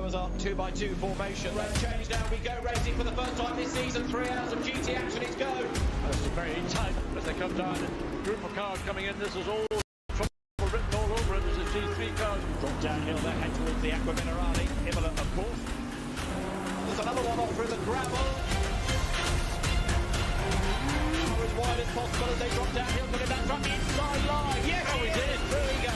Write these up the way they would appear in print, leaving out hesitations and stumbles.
as our 2x2 formation. Road change now, we go racing for the first time this season. 3 hours of GT action, it's go. This is very tight as they come down. Group of cars coming in, this is all trouble written all over it. This is G3 cars. Drop downhill, they head towards the Aqua Minerale. Imola, of course. There's another one off through the gravel. As wide as possible as they drop downhill, putting that truck inside line. Yes, oh, we did. There we go.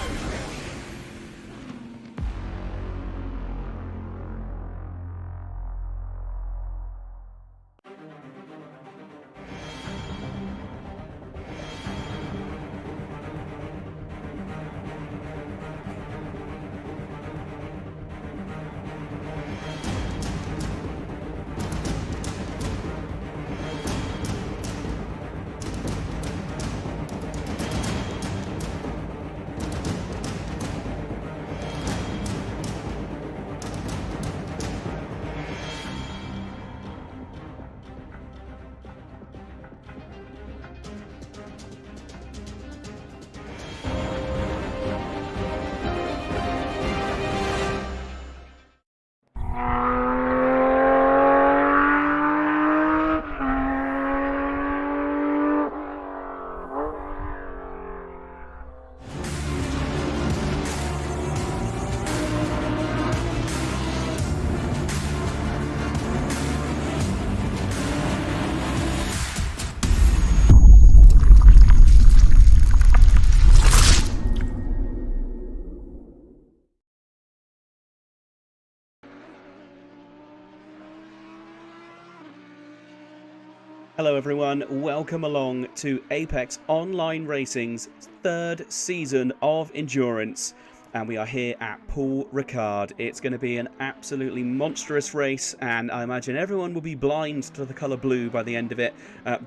Hello everyone, welcome along to Apex Online Racing's third season of Endurance, and we are here at Paul Ricard. It's going to be an absolutely monstrous race, and I imagine everyone will be blind to the colour blue by the end of it.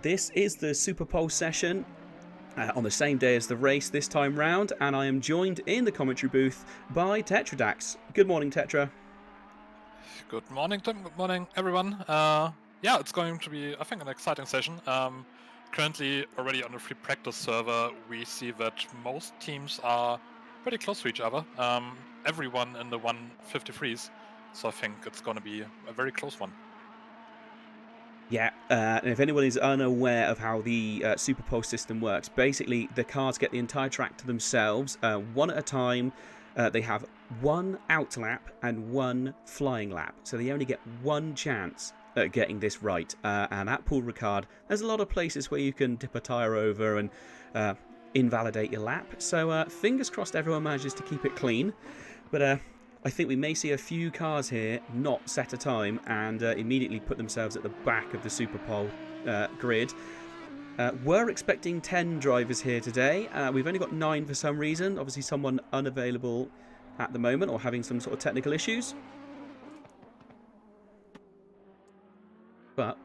This is the Superpole session on the same day as the race this time round, and I am joined in the commentary booth by Tetradax. Good morning, Tetra. Good morning, Tim. Good morning, everyone. Yeah, it's going to be, I think, an exciting session. Currently, already on the free practice server, we see that most teams are pretty close to each other. Everyone in the 153s, so I think it's going to be a very close one. Yeah, and if anyone is unaware of how the Superpole system works, basically the cars get the entire track to themselves, one at a time. They have one out lap and one flying lap, so they only get one chance at getting this right. And at Paul Ricard, there's a lot of places where you can dip a tyre over and invalidate your lap. So fingers crossed everyone manages to keep it clean. But I think we may see a few cars here not set a time and immediately put themselves at the back of the Superpole grid. We're expecting 10 drivers here today. We've only got 9 for some reason. Obviously someone unavailable at the moment or having some sort of technical issues. But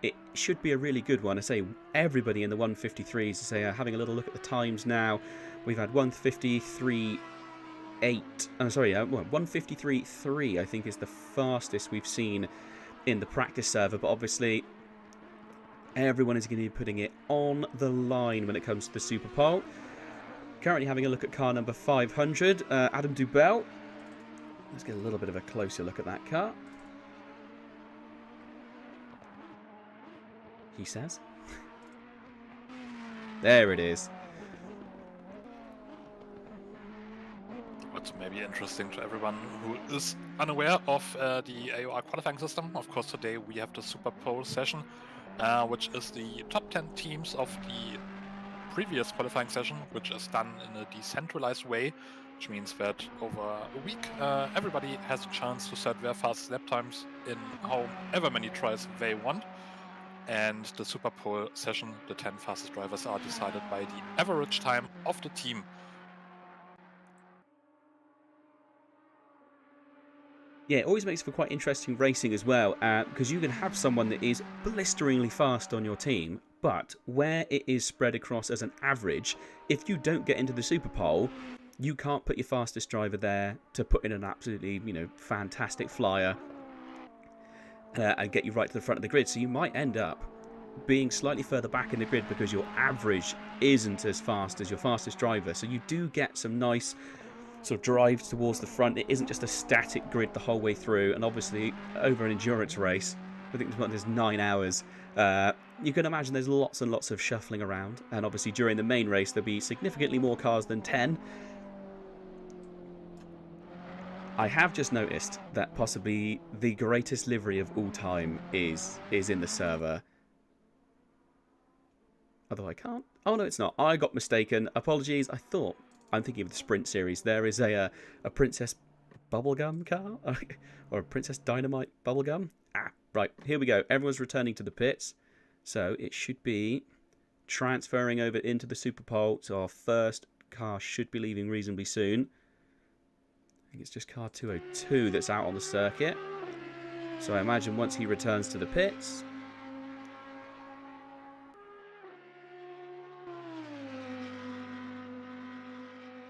it should be a really good one. I say everybody in the 153s, I say having a little look at the times now. We've had 153.8. Sorry, 153.3 I think is the fastest we've seen in the practice server. But obviously everyone is going to be putting it on the line when it comes to the Superpole. Currently having a look at car number 500, Adam Dubell. Let's get a little bit of a closer look at that car. He says. There it is. What's maybe interesting to everyone who is unaware of the AOR qualifying system, of course today we have the Superpole session, which is the top 10 teams of the previous qualifying session, which is done in a decentralized way, which means that over a week everybody has a chance to set their fastest lap times in however many tries they want. And the Superpole session, the 10 fastest drivers are decided by the average time of the team. Yeah, it always makes for quite interesting racing as well, because you can have someone that is blisteringly fast on your team, but where it is spread across as an average, if you don't get into the Superpole, you can't put your fastest driver there to put in an absolutely, fantastic flyer and get you right to the front of the grid. So you might end up being slightly further back in the grid because your average isn't as fast as your fastest driver. So you do get some nice sort of drives towards the front. It isn't just a static grid the whole way through. And obviously, over an endurance race, I think there's 9 hours. You can imagine there's lots and lots of shuffling around. And obviously, during the main race, there'll be significantly more cars than 10. I have just noticed that possibly the greatest livery of all time is in the server. Although I can't. Oh, no, it's not. I got mistaken. Apologies. I'm thinking of the Sprint series. There is a Princess Bubblegum car? Or a Princess Dynamite Bubblegum? Ah, right. Here we go. Everyone's returning to the pits. So it should be transferring over into the Superpole. So our first car should be leaving reasonably soon. I think it's just car 202 that's out on the circuit. So I imagine once he returns to the pits...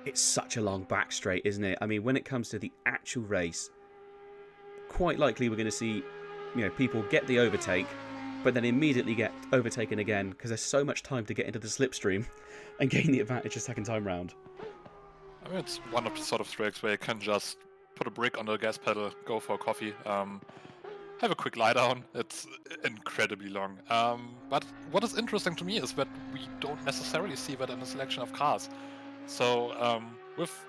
It's such a long back straight, isn't it? I mean, when it comes to the actual race, quite likely we're going to see, people get the overtake, but then immediately get overtaken again because there's so much time to get into the slipstream and gain the advantage a second time round. I mean, it's one of the sort of tracks where you can just put a brick on the gas pedal, go for a coffee, have a quick lie down. It's incredibly long. But what is interesting to me is that we don't necessarily see that in a selection of cars. So with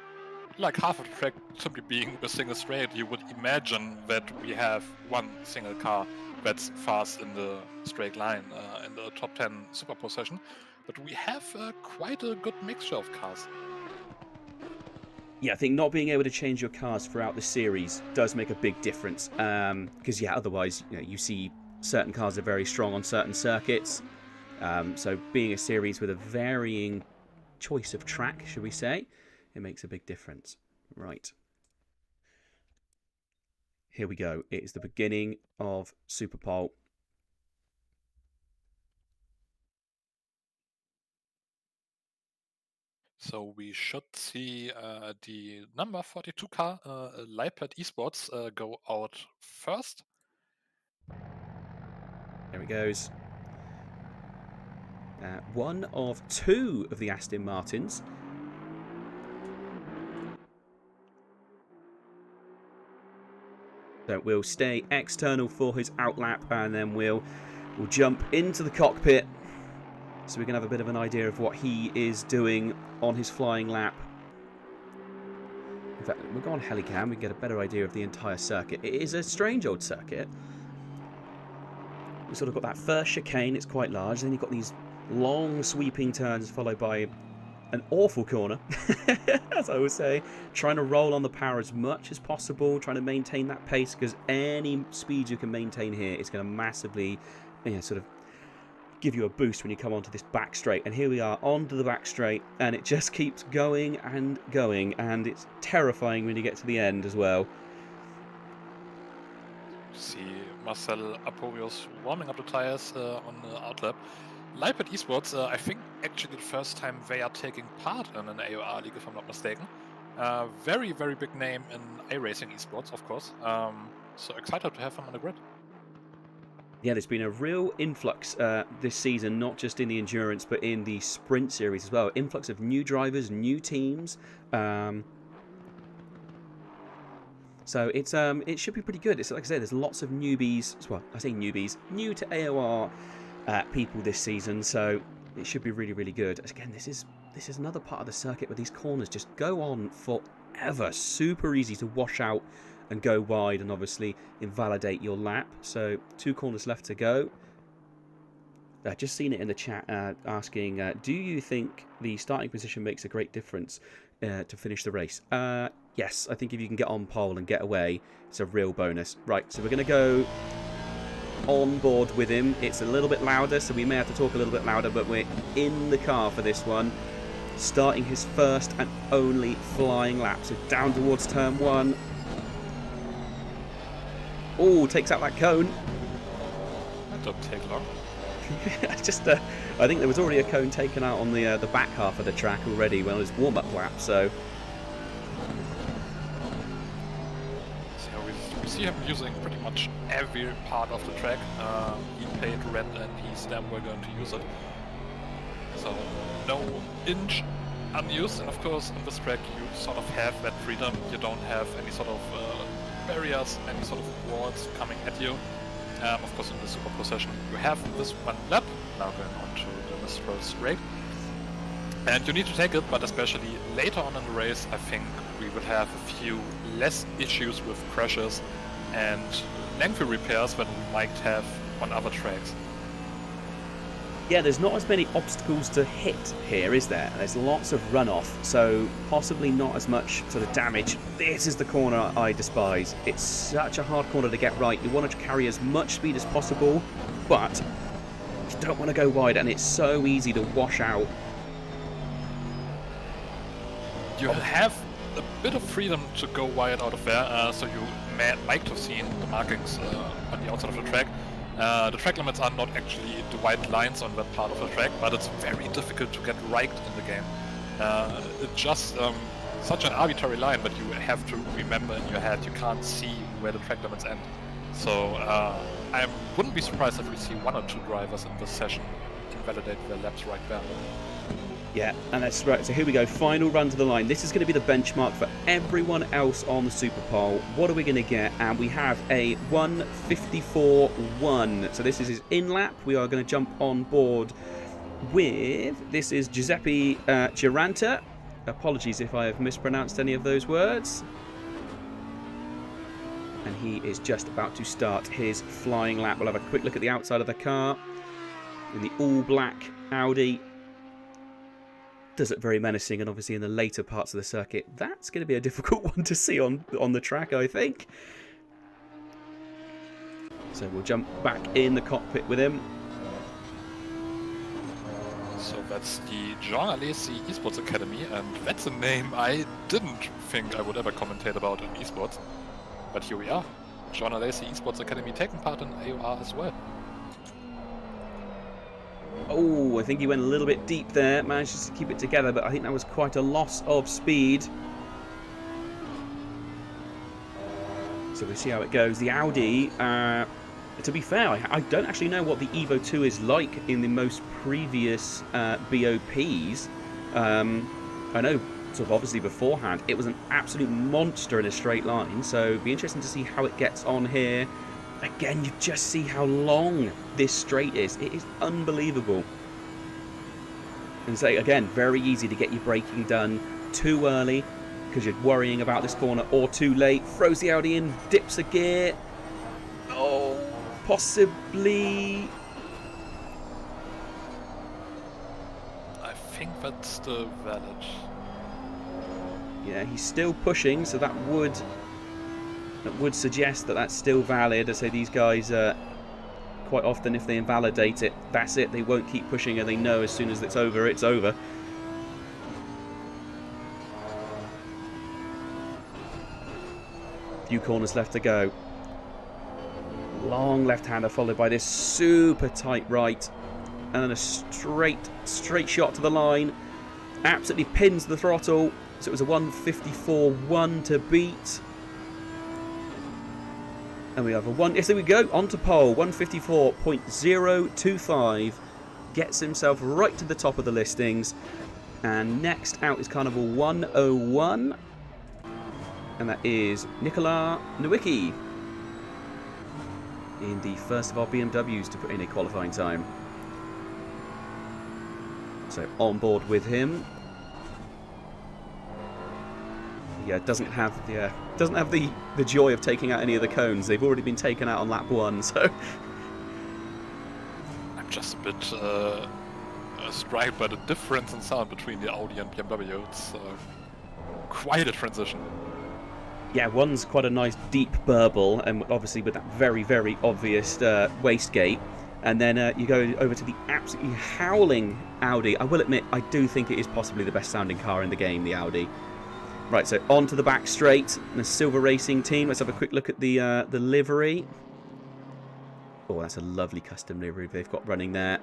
like half of the track simply being a single straight, you would imagine that we have one single car that's fast in the straight line in the top 10 Superpole session. But we have quite a good mixture of cars. Yeah, I think not being able to change your cars throughout the series does make a big difference. Because, otherwise, you see certain cars are very strong on certain circuits. So being a series with a varying choice of track, should we say, it makes a big difference. Right. Here we go. It is the beginning of Superpole. So we should see the number 42 car, Leipert Esports, go out first. There it goes. One of two of the Aston Martins. So we'll stay external for his outlap, and then we'll jump into the cockpit so we can have a bit of an idea of what he is doing on his flying lap. In fact, we'll go on Helicam, we can get a better idea of the entire circuit. It is a strange old circuit. We've sort of got that first chicane, it's quite large, then you've got these long sweeping turns followed by an awful corner, as I would say, trying to roll on the power as much as possible, trying to maintain that pace, because any speed you can maintain here is going to massively sort of give you a boost when you come onto this back straight. And here we are onto the back straight, and it just keeps going and going, and it's terrifying when you get to the end as well. See Marcel Apovios warming up the tires on the outlap. Leipert Esports, I think actually the first time they are taking part in an AOR league, if I'm not mistaken. Very, very big name in iRacing esports, of course. So excited to have them on the grid. Yeah, there's been a real influx this season, not just in the endurance, but in the sprint series as well. Influx of new drivers, new teams. So it's it should be pretty good. It's like I said, there's lots of newbies. Well, I say newbies, new to AOR people this season. So it should be really, really good. Again, this is another part of the circuit where these corners just go on forever. Super easy to wash out and go wide, and obviously invalidate your lap. So 2 corners left to go. Just seen it in the chat asking, do you think the starting position makes a great difference to finish the race? Yes, I think if you can get on pole and get away, it's a real bonus. Right, so we're going to go on board with him. It's a little bit louder, so we may have to talk a little bit louder, but we're in the car for this one. Starting his first and only flying lap. So down towards turn 1. Oh, takes out that cone. That don't take long. Just, I think there was already a cone taken out on the back half of the track already when it was warm-up lap. So we see him using pretty much every part of the track. He paid rent, and he's damn well going to use it. So no inch unused, and of course in this track you sort of have that freedom. You don't have any sort of barriers, any sort of walls coming at you. Of course in the Superpole session you have this one lap, now going on to the Mistral straight. And you need to take it, but especially later on in the race I think we will have a few less issues with crashes and lengthy repairs than we might have on other tracks. Yeah, there's not as many obstacles to hit here, is there? There's lots of runoff, so possibly not as much sort of damage. This is the corner I despise. It's such a hard corner to get right. You want to carry as much speed as possible, but you don't want to go wide, and it's so easy to wash out. You have a bit of freedom to go wide out of there, so you might have seen the markings on the outside of the track. The track limits are not actually the white lines on that part of the track, but it's very difficult to get right in the game. It's just such an arbitrary line that you have to remember in your head. You can't see where the track limits end. So I wouldn't be surprised if we see 1 or 2 drivers in this session invalidate their laps right there. Yeah, and that's right. So here we go, final run to the line. This is going to be the benchmark for everyone else on the Superpole. What are we going to get? And we have a 1:54.1. So this is his in-lap. We are going to jump on board with, this is Giuseppe Giranta. Apologies if I have mispronounced any of those words. And he is just about to start his flying lap. We'll have a quick look at the outside of the car in the all-black Audi. Does look very menacing, and obviously in the later parts of the circuit that's going to be a difficult one to see on the track, I think. So we'll jump back in the cockpit with him. So that's the Jean Alesi Esports Academy, and that's a name I didn't think I would ever commentate about in esports, but here we are. Jean Alesi Esports Academy taking part in AOR as well. Oh, I think he went a little bit deep there, managed to keep it together, but I think that was quite a loss of speed. So we'll see how it goes. The Audi, to be fair, I don't actually know what the Evo 2 is like in the most previous BOPs. I know, sort of obviously beforehand, it was an absolute monster in a straight line, so it'd be interesting to see how it gets on here. Again, you just see how long this straight is. It is unbelievable. And so, again, very easy to get your braking done too early because you're worrying about this corner, or too late. Throws the Audi in, dips a gear. Oh, possibly. I think that's still valid. Yeah, he's still pushing, so that would suggest that that's still valid. I say these guys, quite often if they invalidate it, that's it. They won't keep pushing, and they know as soon as it's over, it's over. Few corners left to go. Long left-hander followed by this super tight right, and then a straight shot to the line. Absolutely pins the throttle. So it was a 1:54.1 to beat. And we have a yes, there we go, onto pole, 1:54.025, gets himself right to the top of the listings, and next out is Carnival 101, and that is Nikola Nowicki, in the first of our BMWs to put in a qualifying time. So on board with him. Yeah, doesn't have the joy of taking out any of the cones. They've already been taken out on lap 1, so I'm just a bit struck by the difference in sound between the Audi and BMW. It's quite a transition. yeah, one's quite a nice deep burble, and obviously with that very, very obvious wastegate. And then you go over to the absolutely howling Audi. I will admit, I do think it is possibly the best sounding car in the game, the Audi. Right, so on to the back straight, the Silver Racing team. Let's have a quick look at the livery. Oh, that's a lovely custom livery they've got running there.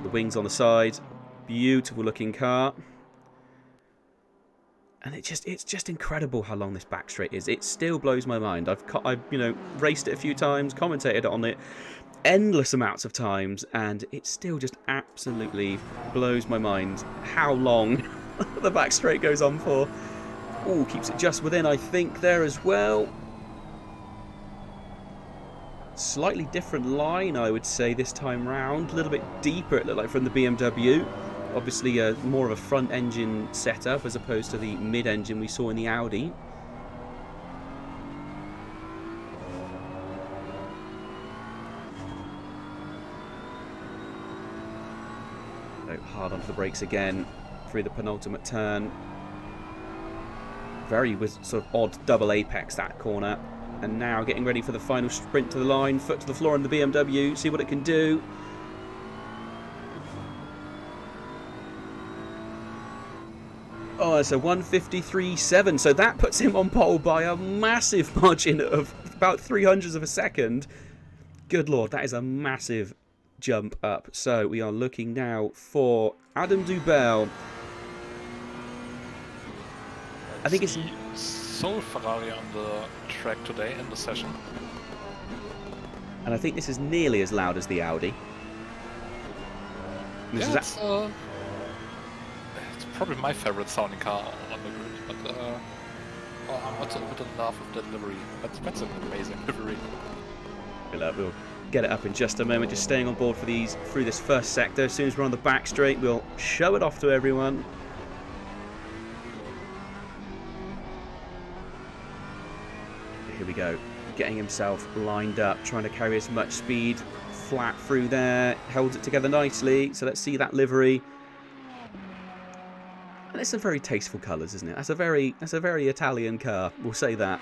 The wings on the side, beautiful looking car. And it's just incredible how long this back straight is. It still blows my mind. I've raced it a few times, commentated on it. endless amounts of times, and it still just absolutely blows my mind how long the back straight goes on for. Oh, keeps it just within, I think, there as well. Slightly different line, I would say, this time round. A little bit deeper, it looked like, from the BMW. Obviously, more of a front engine setup as opposed to the mid engine we saw in the Audi. Hard onto the brakes again through the penultimate turn. Very sort of odd double apex, that corner. And now getting ready for the final sprint to the line. Foot to the floor in the BMW. See what it can do. Oh, it's a 1:53.7. So that puts him on pole by a massive margin of about 0.03 of a second. Good Lord, that is a massive jump up. So we are looking now for Adam Dubel. I think it's the sole Ferrari on the track today in the session. And I think this is nearly as loud as the Audi. This Yeah, is it's probably my favorite sounding car on the grid, but I'm not a bit in love with that livery. That's an amazing livery. We'll get it up in just a moment, just staying on board for through this first sector. As soon as we're on the back straight, we'll show it off to everyone. Here we go, getting himself lined up, trying to carry as much speed flat through there, holds it together nicely. So let's see that livery. And it's some very tasteful colours, isn't it? That's a very Italian car, we'll say that.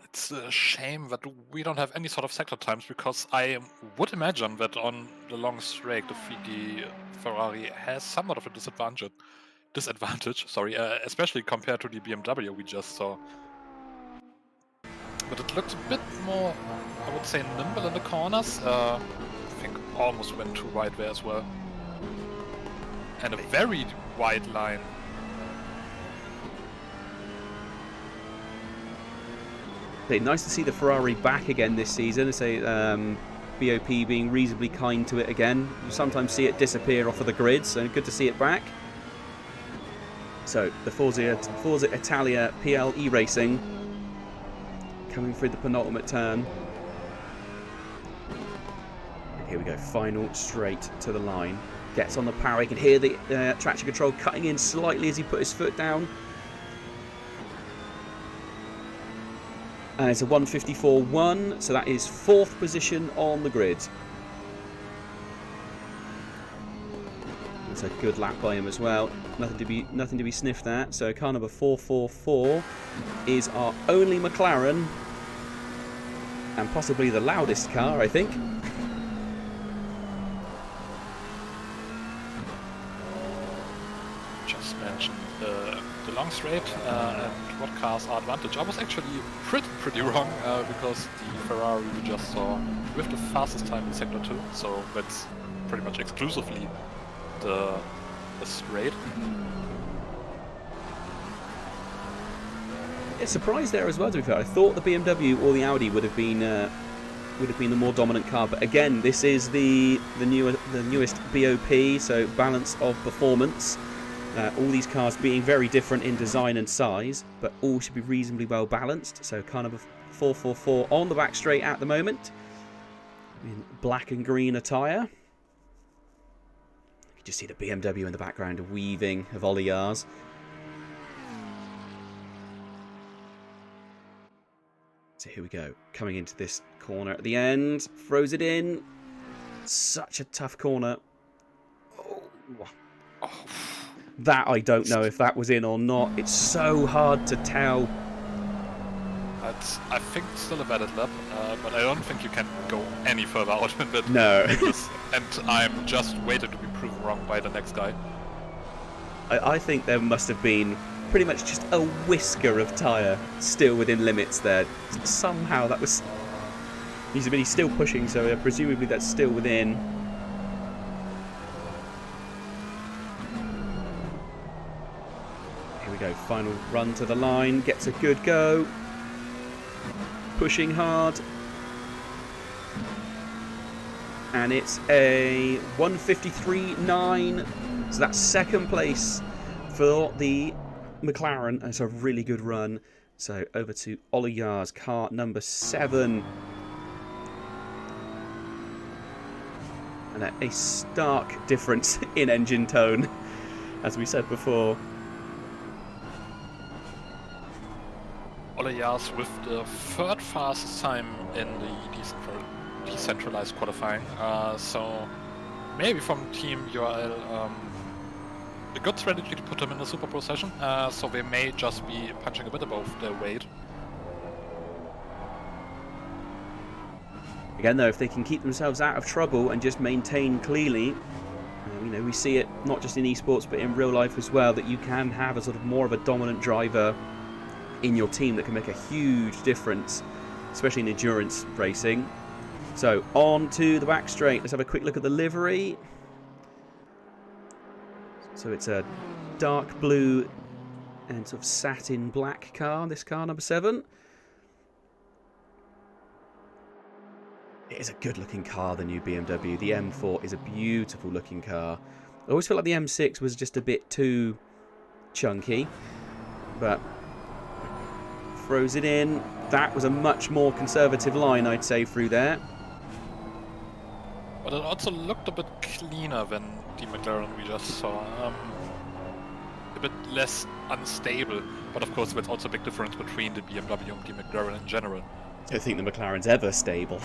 It's a shame that we don't have any sort of sector times, because I would imagine that on the long straight, the Ferrari has somewhat of a disadvantage, especially compared to the BMW we just saw. But it looked a bit more, I would say, nimble in the corners. I think almost went too wide there as well. And a very wide line. Nice to see the Ferrari back again this season. I say BOP being reasonably kind to it again. You sometimes see it disappear off of the grid, so good to see it back. So the Forza Italia PL E-Racing coming through the penultimate turn. Here we go, final straight to the line. Gets on the power. You can hear the traction control cutting in slightly as he put his foot down. And it's a 1:54.1, so that is 4th position on the grid. It's a good lap by him as well. Nothing to be sniffed at. So car number 444 is our only McLaren, and possibly the loudest car, I think. Just mentioned the long straight and what cars are advantage. I was actually pretty wrong, because the Ferrari we just saw with the fastest time in Sector 2, so that's pretty much exclusively the straight. It's surprised there as well, to be fair. I thought the BMW or the Audi would have been the more dominant car, but again, this is the newest BOP, so balance of performance. All these cars being very different in design and size, but all should be reasonably well balanced. So car number 444 on the back straight at the moment, in black and green attire. You can just see the BMW in the background weaving of Oliars. So here we go, coming into this corner at the end, throws it in. Such a tough corner. Oh. That I don't know if that was in or not. It's so hard to tell. I think it's still a valid lap, but I don't think you can go any further out than that. No. And I'm just waiting to be proven wrong by the next guy. I think there must have been pretty much just a whisker of tyre still within limits there. Somehow that was... He's still pushing, so presumably that's still within. Here we go, final run to the line, gets a good go. pushing hard. And it's a 1:53.9. So that's second place for the McLaren. It's a really good run. So over to Ollie Yar's car number 7. And a stark difference in engine tone, as we said before. Ole Jars with the 3rd fastest time in the decentralized qualifying. So maybe from Team URL, a good strategy to put him in the Superpole session. So they may just be punching a bit above their weight. Again, though, if they can keep themselves out of trouble and just maintain cleanly, you know, we see it not just in esports but in real life as well, that you can have a sort of more of a dominant driver in your team that can make a huge difference, especially in endurance racing. So on to the back straight. Let's have a quick look at the livery. So it's a dark blue and sort of satin black car, this car number 7. It is a good looking car, the new BMW. The M4 is a beautiful looking car. I always felt like the M6 was just a bit too chunky, but throws it in. That was a much more conservative line, I'd say, through there. But it also looked a bit cleaner than the McLaren we just saw. A bit less unstable, but of course there's also a big difference between the BMW and the McLaren in general. I don't think the McLaren's ever stable.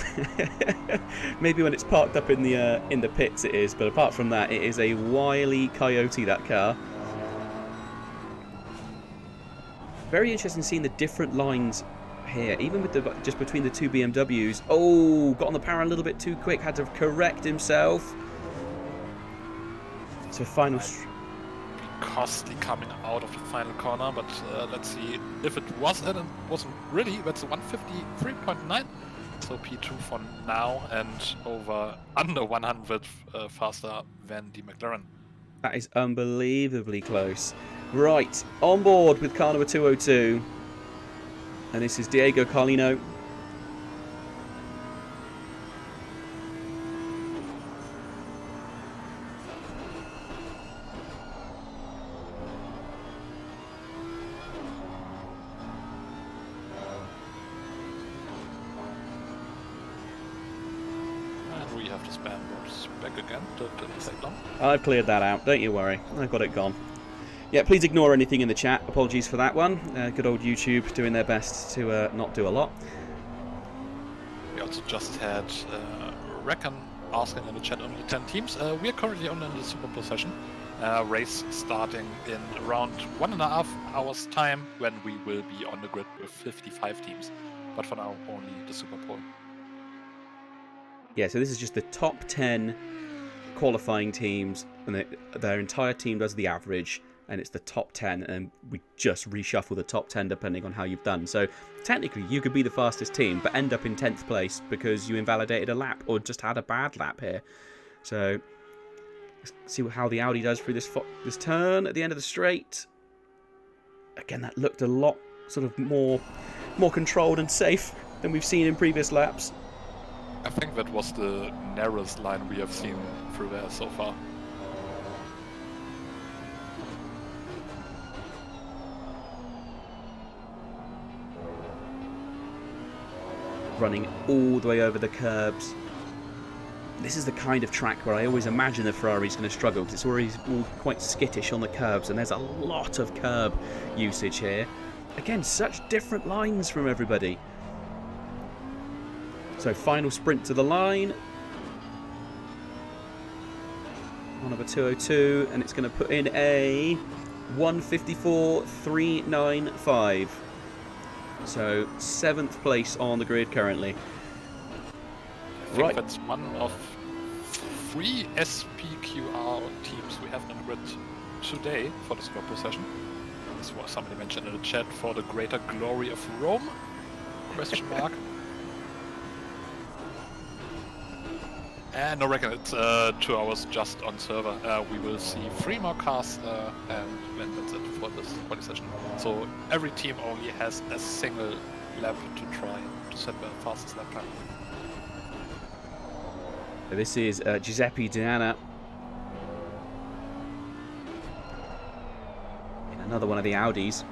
Maybe when it's parked up in the pits it is, but apart from that, it is a wily coyote, that car. Very interesting seeing the different lines here, even with the just between the two BMWs. Oh, got on the power a little bit too quick, had to correct himself. So final. Costly coming out of the final corner, but let's see if it was and it wasn't really. That's a 153.9, so P2 for now, and under 100 faster than the McLaren. That is unbelievably close. Right, on board with car number 202, and this is Diego Carlino. I've cleared that out, don't you worry. I've got it gone. Yeah, please ignore anything in the chat. Apologies for that one. Good old YouTube doing their best to not do a lot. We also just had Reckon asking in the chat only 10 teams. We are currently on in the Superpole session. Race starting in around 1.5 hours time, when we will be on the grid with 55 teams. But for now, only the Superpole. Yeah, so this is just the top 10 qualifying teams, and their entire team does the average, and it's the top 10, and we just reshuffle the top 10 depending on how you've done. So technically you could be the fastest team but end up in 10th place because you invalidated a lap or just had a bad lap here. So let's see how the Audi does through this turn at the end of the straight. Again, that looked a lot sort of more controlled and safe than we've seen in previous laps. I think that was the narrowest line we have seen through there so far. Running all the way over the curbs. This is the kind of track where I always imagine the Ferrari's going to struggle, because it's already all quite skittish on the curbs, and there's a lot of curb usage here. Again, such different lines from everybody. So final sprint to the line. On number 202, and it's going to put in a 1:54.395. So 7th place on the grid currently. I think that's one of 3 SPQR teams we have on the grid today for the Superpole session. This was somebody mentioned in the chat, for the greater glory of Rome? Question mark. And no reckon, it's 2 hours just on server. We will see 3 more cars, and then that's it for this quali session. So every team only has a single lap to try. to set the fastest lap time. This is Giuseppe Diana. In another one of the Audis.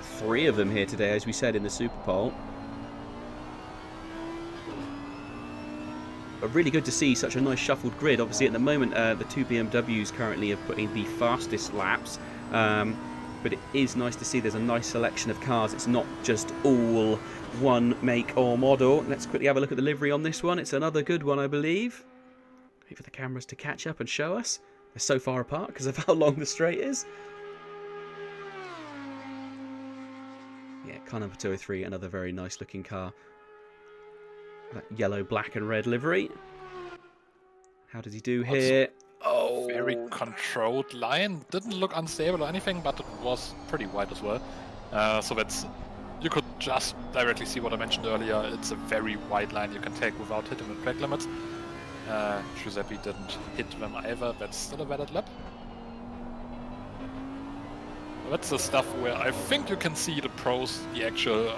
3 of them here today, as we said in the Superpole. But really good to see such a nice shuffled grid. Obviously, at the moment, the 2 BMWs currently are putting the fastest laps. But it is nice to see there's a nice selection of cars. It's not just all one make or model. Let's quickly have a look at the livery on this one. It's another good one, I believe. Wait for the cameras to catch up and show us. They're so far apart because of how long the straight is. Yeah, car number 203, another very nice looking car. That yellow, black and red livery. How does he do here? Oh! Very controlled line. Didn't look unstable or anything, but it was pretty wide as well. So that's... You could just directly see what I mentioned earlier. It's a very wide line you can take without hitting the track limits. Giuseppe didn't hit them either. That's still a valid lap. That's the stuff where I think you can see the pros, the actual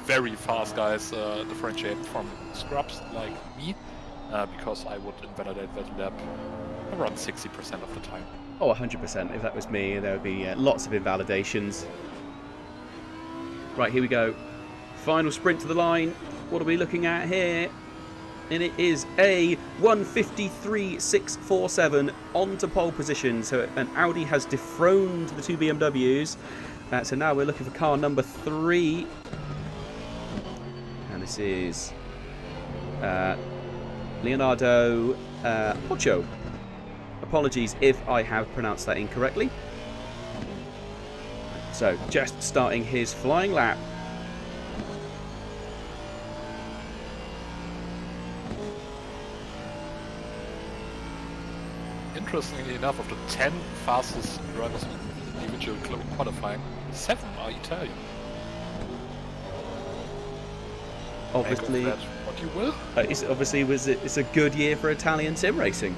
very fast guys differentiate from scrubs like me, because I would invalidate that lap around 60% of the time. Oh, 100%. If that was me, there would be lots of invalidations. Right, here we go. Final sprint to the line. What are we looking at here? And it is a 1:53.647 onto pole position. So an Audi has dethroned the 2 BMWs. So now we're looking for car number 3. And this is Leonardo Pocho. Apologies if I have pronounced that incorrectly. So just starting his flying lap. Interestingly enough, of the 10 fastest drivers in individual qualifying, 7 are Italian. Obviously, what you will. It's a good year for Italian sim racing.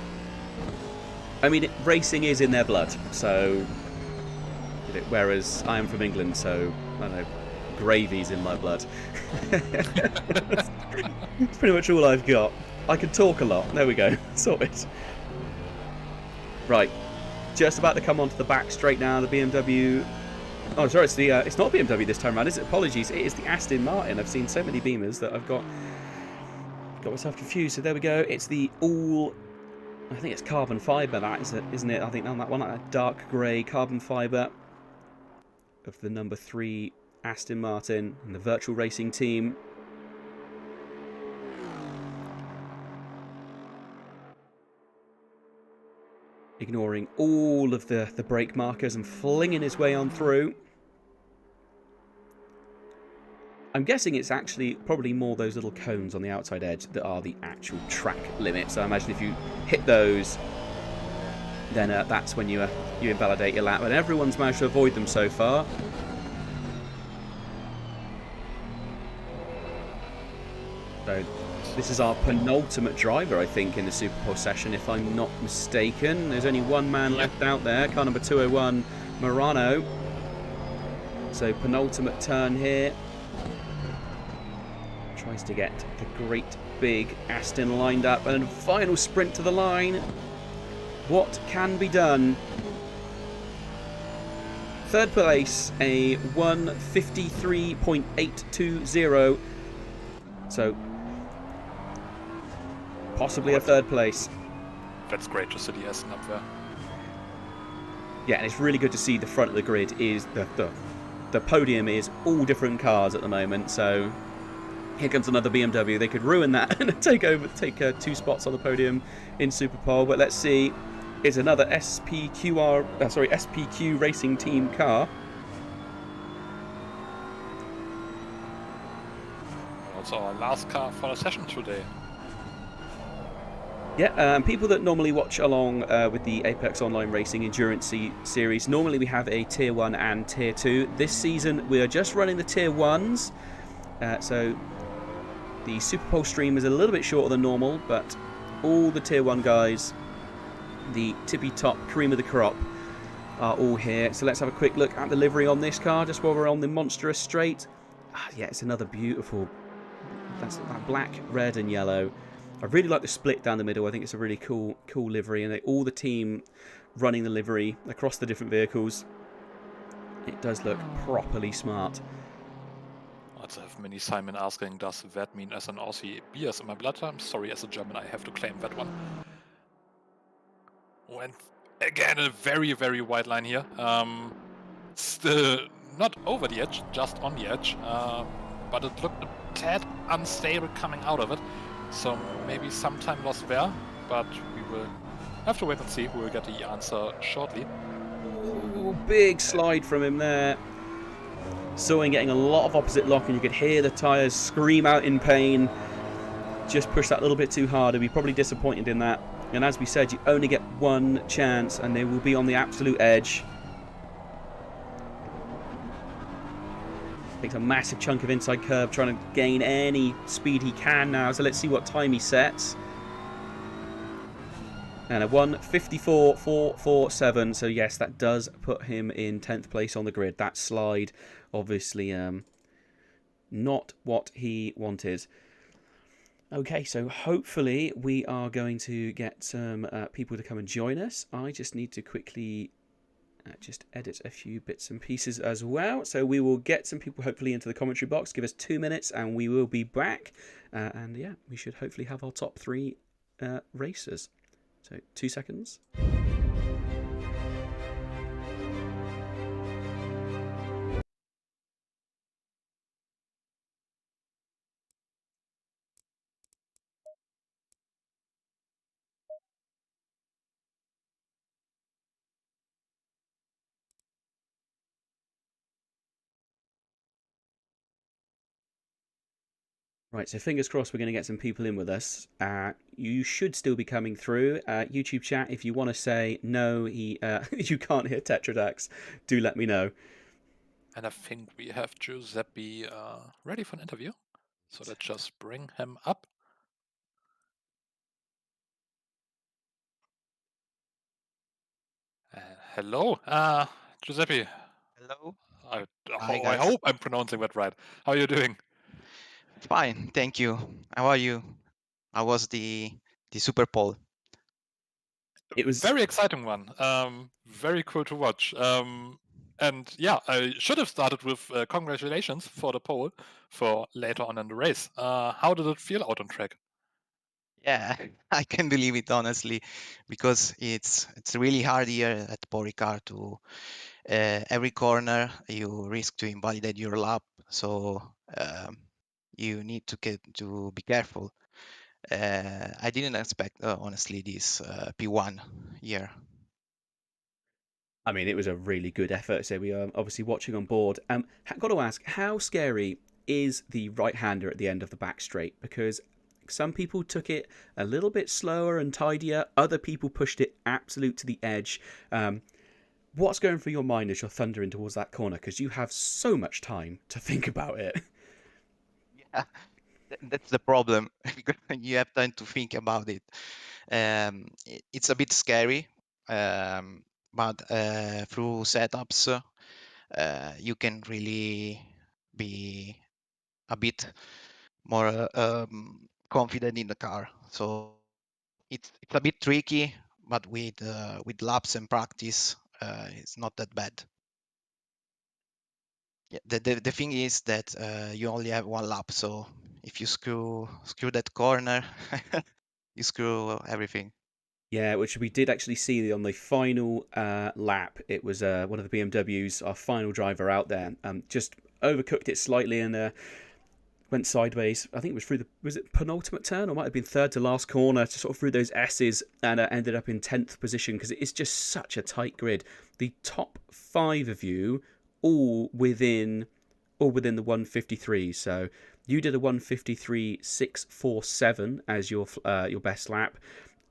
I mean, racing is in their blood, so. Whereas I am from England, so I don't know, gravy's in my blood. That's pretty much all I've got. I can talk a lot. There we go. Sorted. Right, just about to come onto the back straight now. The BMW. Oh, sorry, it's not BMW this time around, is it? Apologies. It is the Aston Martin. I've seen so many Beamers that I've got myself confused. So there we go. It's the all. I think it's carbon fibre. That isn't it? I think on that one, that dark grey carbon fibre of the number 3 Aston Martin and the virtual racing team. Ignoring all of the brake markers and flinging his way on through. I'm guessing it's actually probably more those little cones on the outside edge that are the actual track limit. So I imagine if you hit those, then that's when you invalidate your lap. And everyone's managed to avoid them so far. So this is our penultimate driver, I think, in the Superpole session, if I'm not mistaken. There's only one man left out there, car number 201, Morano. So penultimate turn here. Tries to get the great big Aston lined up, and final sprint to the line. What can be done? Third place, a 1:53.820. So possibly a third place. That's great to see the Aston up there. Yeah, and it's really good to see the front of the grid is the podium is all different cars at the moment. So here comes another BMW. They could ruin that and take 2 spots on the podium in Superpole. But let's see, it's another SPQ Racing Team car. Also our last car for the session today. Yeah, people that normally watch along with the Apex Online Racing Endurance series, normally we have a Tier 1 and Tier 2. This season we are just running the Tier 1s, so the Superpole stream is a little bit shorter than normal, but all the Tier 1 guys, the tippy top cream of the crop, are all here. So let's have a quick look at the livery on this car, just while we're on the monstrous straight. Yeah, it's another beautiful. That's that black, red, and yellow. I really like the split down the middle. I think it's a really cool livery, and all the team running the livery across the different vehicles. It does look properly smart. Also have many Simon asking, does that mean as an Aussie beers in my blood? I'm sorry, as a German, I have to claim that one. And again, a very, very wide line here. Still not over the edge, just on the edge. But it looked a tad unstable coming out of it. So maybe some time lost there, but we will have to wait and see. We'll get the answer shortly. Ooh, big slide from him there. Sawing getting a lot of opposite lock, and you could hear the tyres scream out in pain. Just pushed that a little bit too hard. He'll be probably disappointed in that. And as we said, you only get one chance, and they will be on the absolute edge. Takes a massive chunk of inside curve, trying to gain any speed he can now. So let's see what time he sets. And a 1:54.447. So yes, that does put him in 10th place on the grid. That slide, obviously, not what he wanted. Okay, so hopefully we are going to get some people to come and join us. I just need to quickly just edit a few bits and pieces as well. So we will get some people hopefully into the commentary box. Give us 2 minutes and we will be back. And yeah, we should hopefully have our top 3 racers. So 2 seconds. Right, so fingers crossed we're going to get some people in with us. You should still be coming through. YouTube chat, if you want to say, no, you can't hear Tetradax, do let me know. And I think we have Giuseppe ready for an interview. So let's just bring him up. Hello, Giuseppe. Hello. I Hi, guys. hope I'm pronouncing that right. How are you doing? Fine, thank you. How are you? How was the Superpole? It was very exciting one. Very cool to watch. And yeah, I should have started with congratulations for the pole for later on in the race. How did it feel out on track? Yeah, I can believe it honestly, because it's really hard here at Paul Ricard to every corner you risk to invalidate your lap, so you need to be careful. I didn't expect honestly this P1 here. I mean, it was a really good effort. So we are obviously watching on board. Got to ask, how scary is the right-hander at the end of the back straight? Because some people took it a little bit slower and tidier. Other people pushed it absolute to the edge. What's going through your mind as you're thundering towards that corner? Because you have so much time to think about it. Yeah, that's the problem. Because you have time to think about it. It's a bit scary, but through setups, you can really be a bit more confident in the car. So it's a bit tricky, but with laps and practice, it's not that bad. Yeah, the thing is that you only have one lap, so if you screw that corner, you screw everything. Yeah, which we did actually see on the final lap. It was one of the BMWs, our final driver out there, just overcooked it slightly and went sideways. I think it was through was it penultimate turn, or might have been third to last corner, to sort of through those S's, and ended up in 10th position because it's just such a tight grid. The top 5 of you all within the 153. So you did a 153.647 as your best lap.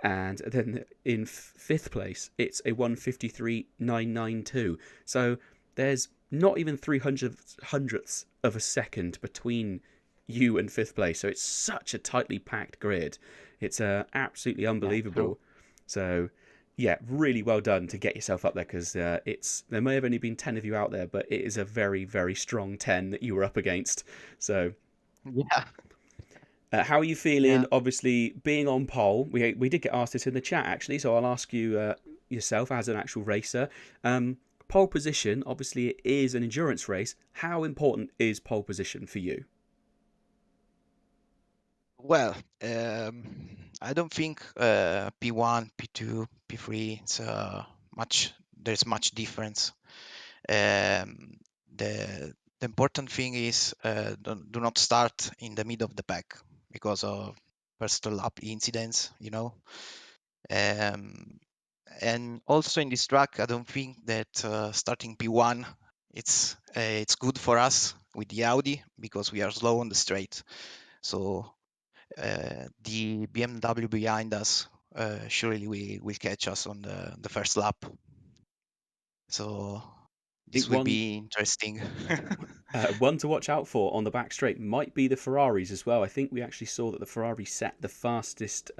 And then in 5th place, it's a 153.992. So there's not even 300ths of a second between you and 5th place. So it's such a tightly packed grid. It's absolutely unbelievable. Yeah, so Yeah, really well done to get yourself up there, because there may have only been 10 of you out there, but it is a very, very strong 10 that you were up against. So Yeah. how are you feeling? Yeah. Obviously, being on pole, we did get asked this in the chat actually, so I'll ask you yourself as an actual racer. Pole position, obviously, it is an endurance race. How important is pole position for you? Well, I don't think P1, P2, P3, there's much difference. Um, the important thing is do not start in the middle of the pack because of first lap incidents, you know. And also in this track, I don't think that starting P1 it's good for us with the Audi because we are slow on the straight. So the BMW behind us surely will catch us on the first lap. So this will be interesting. One to watch out for on the back straight might be the Ferraris as well. I think we actually saw that the Ferrari set the fastest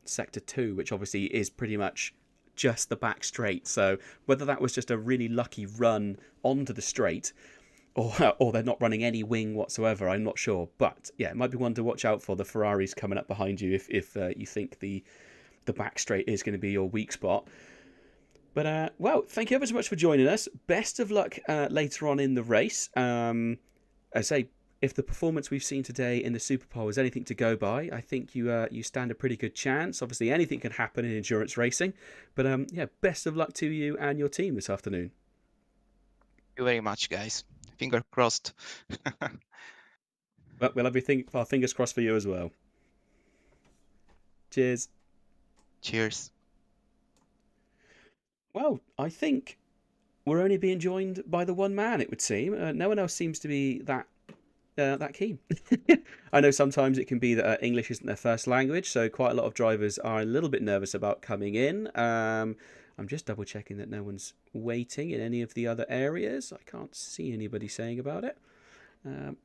Sector 2, which obviously is pretty much just the back straight. So whether that was just a really lucky run onto the straight, or they're not running any wing whatsoever, I'm not sure. But yeah, it might be one to watch out for, the Ferraris coming up behind you if you think the back straight is going to be your weak spot. But, well, thank you ever so much for joining us. Best of luck later on in the race. I say, if the performance we've seen today in the Superpole is anything to go by, I think you stand a pretty good chance. Obviously, anything can happen in endurance racing. But, yeah, best of luck to you and your team this afternoon. Thank you very much, guys. Finger crossed. Well, we'll have our fingers crossed for you as well. Cheers. Cheers. Well, I think we're only being joined by the one man, it would seem. No one else seems to be that keen. I know sometimes it can be that English isn't their first language, so quite a lot of drivers are a little bit nervous about coming in. I'm just double checking that no one's waiting in any of the other areas. I can't see anybody saying about it. No,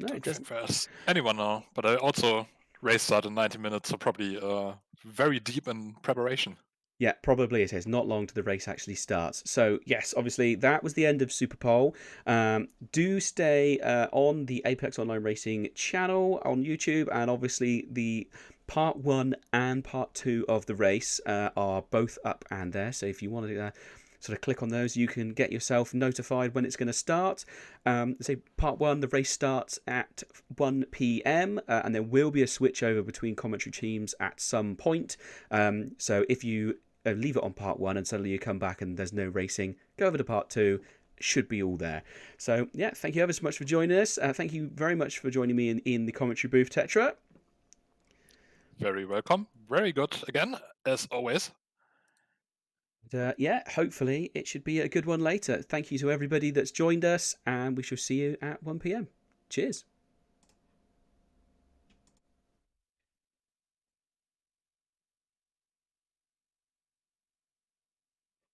it doesn't. There's anyone now, but I also race start in 90 minutes, so probably very deep in preparation. Yeah, probably it is. Not long till the race actually starts. So, yes, obviously, that was the end of Superpole. Do stay on the Apex Online Racing channel on YouTube, and obviously the Part 1 and Part 2 of the race are both up and there. So if you want to sort of click on those, you can get yourself notified when it's going to start. Say Part 1, the race starts at 1 p.m. And there will be a switch over between commentary teams at some point. So if you leave it on Part 1 and suddenly you come back and there's no racing, go over to Part 2. Should be all there. So yeah, thank you ever so much for joining us. Thank you very much for joining me in the commentary booth, Tetra. Very welcome. Very good again, as always. Yeah, hopefully it should be a good one later. Thank you to everybody that's joined us, and we shall see you at 1 p.m. Cheers.